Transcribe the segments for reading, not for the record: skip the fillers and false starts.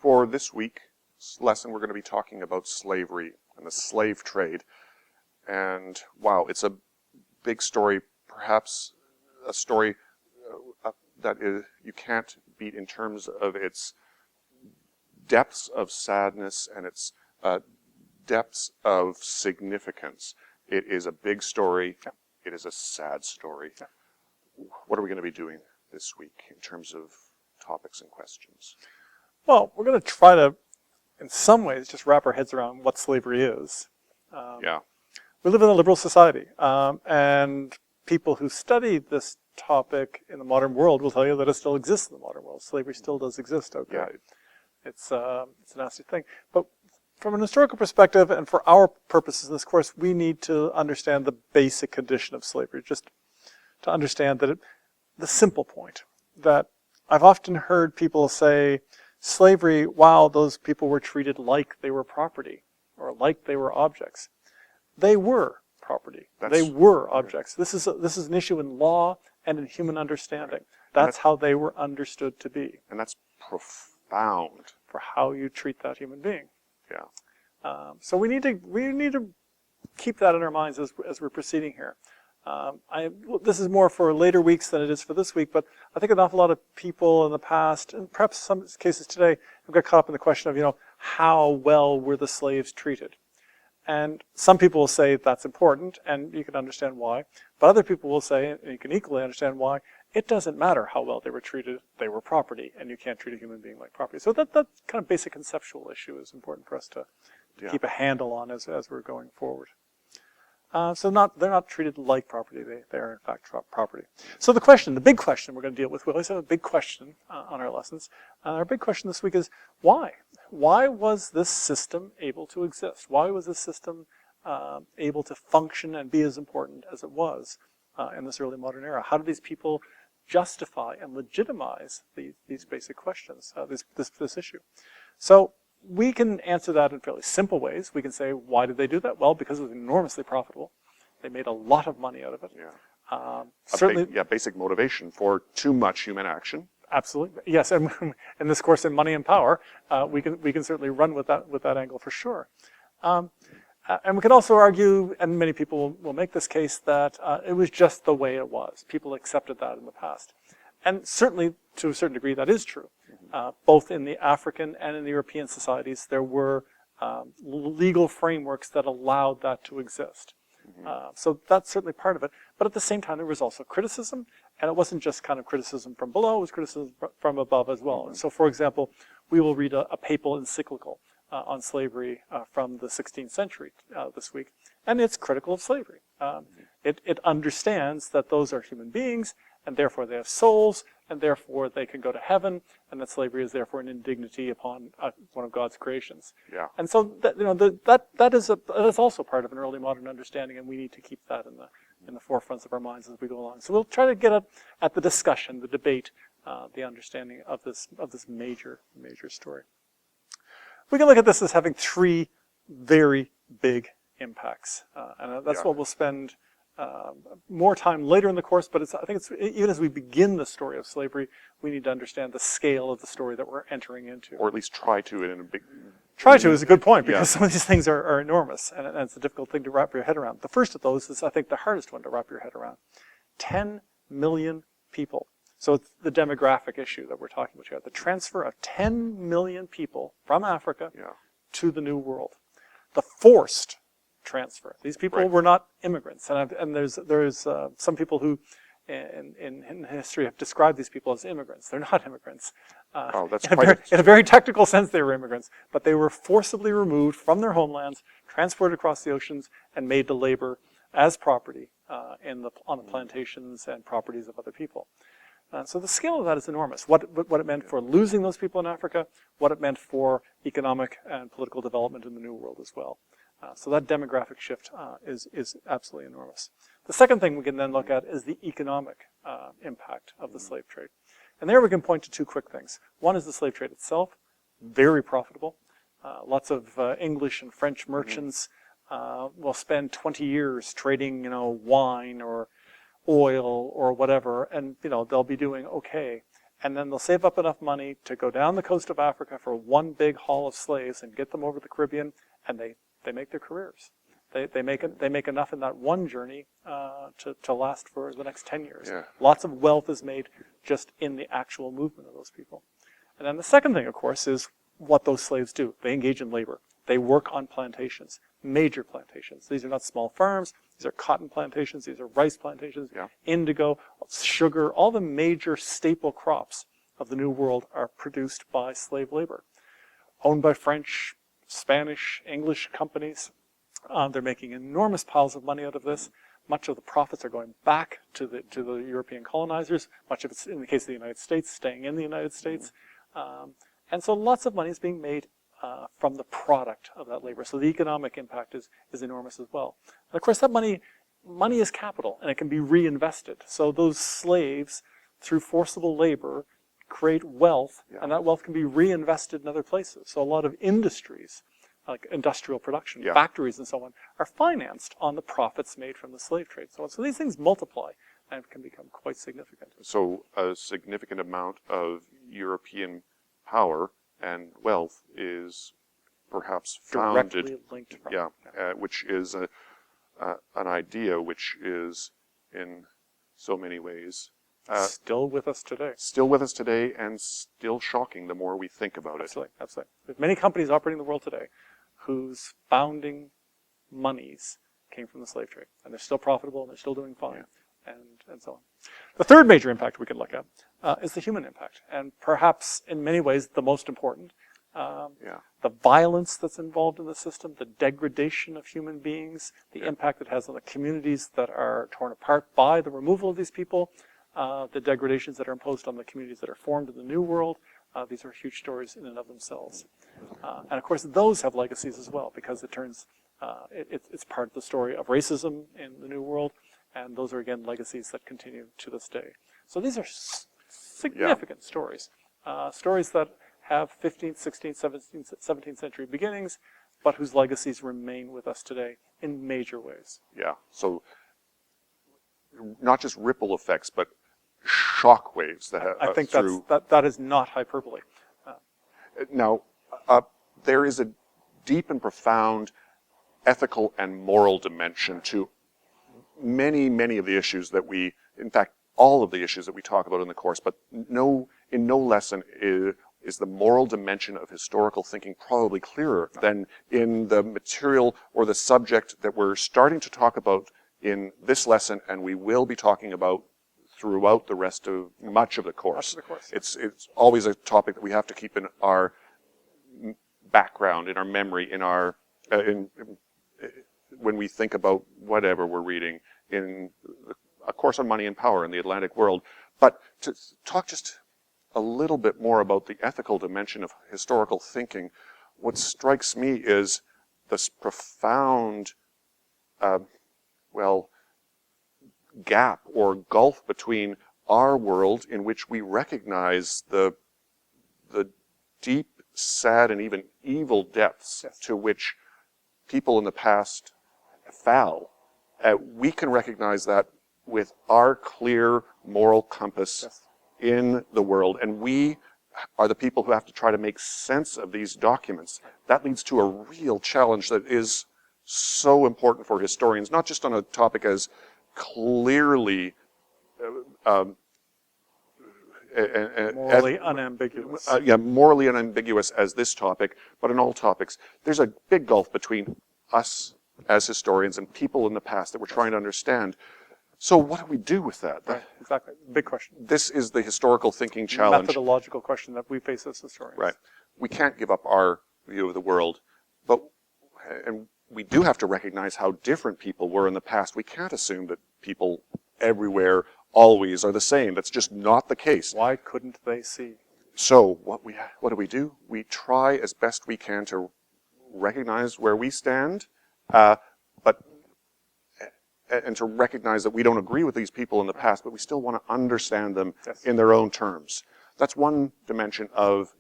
For this week's lesson, we're going to be talking about slavery and the slave trade. And wow, it's a big story, perhaps a story that you can't beat in terms of its depths of sadness and its depths of significance. It is a big story. It is a sad story. What are we going to be doing this week in terms of topics and questions? Well, we're going to try to, in some ways, just wrap our heads around what slavery is. We live in a liberal society, and people who study this topic in the modern world will tell you that it still exists in the modern world. Slavery still does exist out there. Yeah. It's a nasty thing. But from an historical perspective, and for our purposes in this course, we need to understand the basic condition of slavery, just to understand that the simple point, that I've often heard people say, slavery, wow, those people were treated like they were property, or like they were objects. They were property. They were objects. This is an issue in law and in human understanding. That's how they were understood to be. And that's profound. For how you treat that human being. Yeah. So we need to keep that in our minds as we're proceeding here. This is more for later weeks than it is for this week, but I think an awful lot of people in the past, and perhaps some cases today, have got caught up in the question of, how well were the slaves treated? And some people will say that's important, and you can understand why. But other people will say, and you can equally understand why, it doesn't matter how well they were treated, they were property, and you can't treat a human being like property. So that kind of basic conceptual issue is important for us to keep a handle on as we're going forward. So they're not treated like property, they are in fact property. So the big question we're going to deal with, we always have a big question on our lessons. Our big question this week is why? Why was this system able to exist? Why was this system able to function and be as important as it was in this early modern era? How did these people justify and legitimize these basic questions, this issue? So we can answer that in fairly simple ways. We can say, why did they do that? Well, because it was enormously profitable. They made a lot of money out of it. Yeah. Certainly, basic motivation for too much human action. Absolutely, yes. And in this course, in Money and Power, we can certainly run with that angle for sure. And we can also argue, and many people will make this case, that it was just the way it was. People accepted that in the past. And certainly, to a certain degree, that is true. Both in the African and in the European societies, there were legal frameworks that allowed that to exist. So that's certainly part of it. But at the same time, there was also criticism, and it wasn't just kind of criticism from below, it was criticism from above as well. And so, for example, we will read a papal encyclical on slavery from the 16th century this week, and it's critical of slavery. It understands that those are human beings, and therefore they have souls, and therefore they can go to heaven, and that slavery is therefore an indignity upon one of God's creations. Yeah. And so that is also part of an early modern understanding, and we need to keep that in the forefronts of our minds as we go along. So we'll try to get at the discussion, the debate, the understanding of this major story. We can look at this as having three very big impacts, and that's what we'll spend more time later in the course, but I think even as we begin the story of slavery, we need to understand the scale of the story that we're entering into. Or at least try to in a big... Try to is a good point, because some of these things are enormous, and it's a difficult thing to wrap your head around. The first of those is, I think, the hardest one to wrap your head around. 10 million people. So it's the demographic issue that we're talking about here. The transfer of 10 million people from Africa to the New World. The forced transfer. These people were not immigrants, and there's some people who, in history, have described these people as immigrants. They're not immigrants. In a very technical sense, they were immigrants, but they were forcibly removed from their homelands, transported across the oceans, and made to labor as property on the plantations and properties of other people. So the scale of that is enormous. What it meant for losing those people in Africa, what it meant for economic and political development in the New World as well. So that demographic shift is absolutely enormous. The second thing we can then look at is the economic impact of the slave trade. And there we can point to two quick things. One is the slave trade itself, very profitable. Lots of English and French merchants will spend 20 years trading, wine or oil or whatever, and they'll be doing okay. and then they'll save up enough money to go down the coast of Africa for one big haul of slaves and get them over the Caribbean, and they make their careers. They make enough in that one journey to last for the next 10 years. Yeah. Lots of wealth is made just in the actual movement of those people. And then the second thing, of course, is what those slaves do. They engage in labor. They work on plantations, major plantations. These are not small farms. These are cotton plantations. These are rice plantations, Yeah. indigo, sugar. All the major staple crops of the New World are produced by slave labor, owned by French, Spanish, English companies. They're making enormous piles of money out of this. Much of the profits are going back to the European colonizers. Much of it's, in the case of the United States, staying in the United States. And so lots of money is being made from the product of that labor. So the economic impact is enormous as well. And of course, that money is capital, and it can be reinvested. So those slaves, through forcible labor, create wealth, Yeah. and that wealth can be reinvested in other places. So a lot of industries, like industrial production, Yeah. factories and so on, are financed on the profits made from the slave trade. So these things multiply and can become quite significant. So a significant amount of European power and wealth is perhaps founded, Directly linked from. which is an idea which is in so many ways Still with us today. still with us today and still shocking the more we think about it. Absolutely, absolutely. There's many companies operating in the world today whose founding monies came from the slave trade, and they're still profitable and they're still doing fine, and so on. The third major impact we can look at is the human impact, and perhaps in many ways the most important. The violence that's involved in the system, the degradation of human beings, the impact it has on the communities that are torn apart by the removal of these people, the degradations that are imposed on the communities that are formed in the New World. These are huge stories in and of themselves. And of course, those have legacies as well, because it turns, it's part of the story of racism in the New World, and those are, again, legacies that continue to this day. So these are significant stories, stories that have 15th, 16th, 17th century beginnings, but whose legacies remain with us today in major ways. Yeah. So not just ripple effects, but shock waves that I think through. that is not hyperbole. Now, there is a deep and profound ethical and moral dimension to many, many of the issues that we, in fact, all of the issues that we talk about in the course, but in no lesson is the moral dimension of historical thinking probably clearer than in the material or the subject that we're starting to talk about in this lesson, and we will be talking about throughout the rest of much of the course. It's always a topic that we have to keep in our background, in our memory, in our when we think about whatever we're reading in A Course on Money and Power in the Atlantic World. But to talk just a little bit more about the ethical dimension of historical thinking, what strikes me is this profound, gap or gulf between our world, in which we recognize the deep, sad, and even evil depths to which people in the past fell. We can recognize that with our clear moral compass in the world, and we are the people who have to try to make sense of these documents. That leads to a real challenge that is so important for historians, not just on a topic as clearly Morally unambiguous. Morally unambiguous as this topic, but in all topics. There's a big gulf between us as historians and people in the past that we're trying to understand. So what do we do with that? Right, exactly. Big question. This is the historical thinking challenge. Methodological question that we face as historians. Right. We can't give up our view of the world, and we do have to recognize how different people were in the past. We can't assume that people everywhere always are the same. That's just not the case. Why couldn't they see? So what do we do? We try as best we can to recognize where we stand, and to recognize that we don't agree with these people in the past, but we still want to understand them in their own terms. That's one dimension of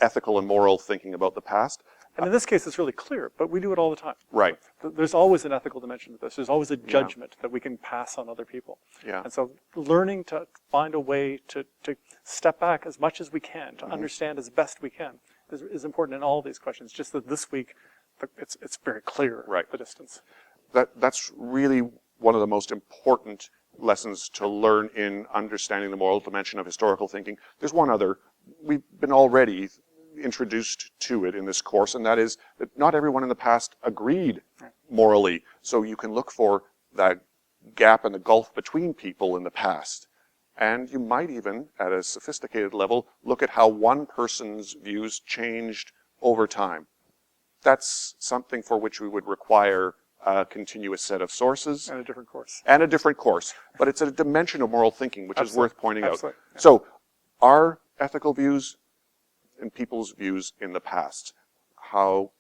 ethical and moral thinking about the past. And in this case, it's really clear, but we do it all the time. Right. There's always an ethical dimension to this. There's always a judgment that we can pass on other people. Yeah. And so learning to find a way to step back as much as we can, to understand as best we can, is important in all these questions. Just that this week, it's very clear, Right. the distance. That's really one of the most important lessons to learn in understanding the moral dimension of historical thinking. There's one other. We've been already introduced to it in this course, and that is that not everyone in the past agreed morally. So you can look for that gap and the gulf between people in the past. And you might even, at a sophisticated level, look at how one person's views changed over time. That's something for which we would require a continuous set of sources. And a different course. And a different course. But it's a dimension of moral thinking, which is worth pointing out. Absolutely. Yeah. So, our ethical views and people's views in the past. How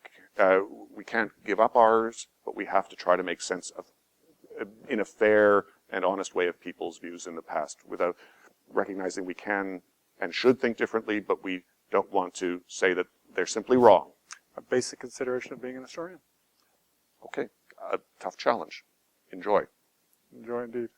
we can't give up ours, but we have to try to make sense of, in a fair and honest way, of people's views in the past, without recognizing we can and should think differently, but we don't want to say that they're simply wrong. A basic consideration of being an historian. Okay, a tough challenge. Enjoy. Enjoy indeed.